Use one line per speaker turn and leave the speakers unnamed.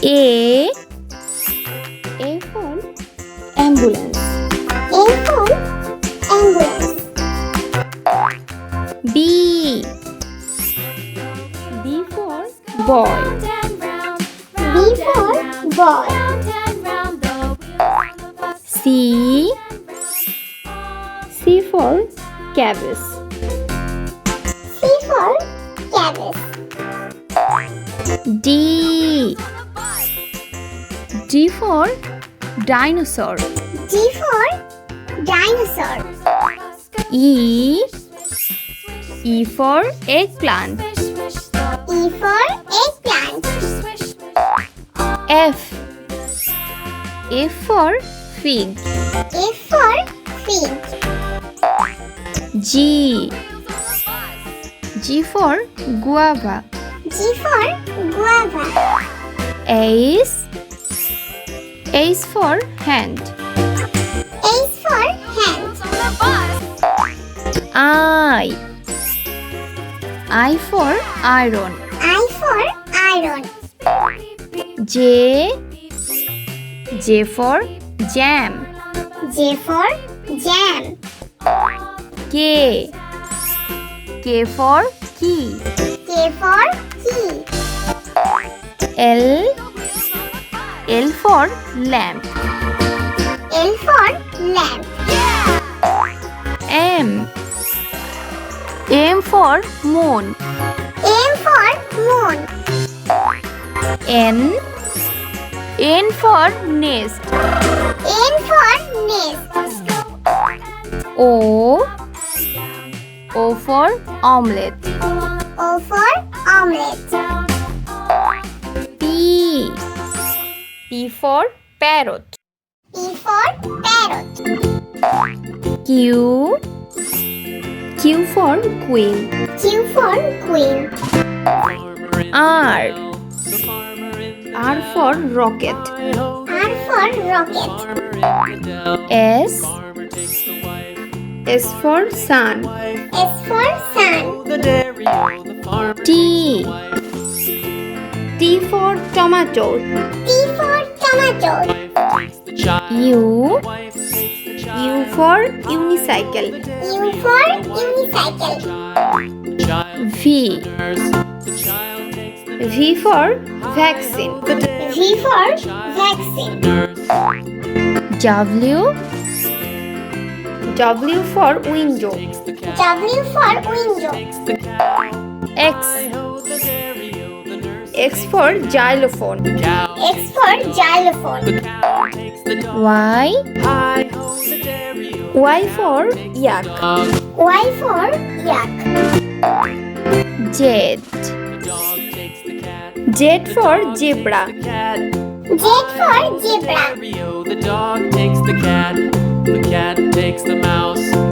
A for ambulance.
A for ambulance.
B for boy.
B for boy.
C for cabbage.
C for cabbage.
D for dinosaur.
D for dinosaur.
E for eggplant.
E for eggplant.
F for fig.
F for fig.
G for guava.
G for guava.
H for hand.
H for hand.
I for iron.
I for iron.
J for jam.
J for jam.
K for key.
K for key.
L for lamp.
L for lamp.
M for moon.
M for moon.
N for nest.
N for nest.
O for omelette.
O for omelette.
P for parrot.
P for parrot.
Q for queen.
Q for queen.
R for rocket.
R for rocket.
S for sun.
S for sun.
T for tomato.
T for tomato.
U for unicycle.
U for unicycle.
V for vaccine.
V for vaccine.
W for window.
W for window.
X for xylophone.
X for xylophone.
Y for yak.
Y for yak.
Z for zebra.
Z for zebra.
The dog takes the cat takes the mouse.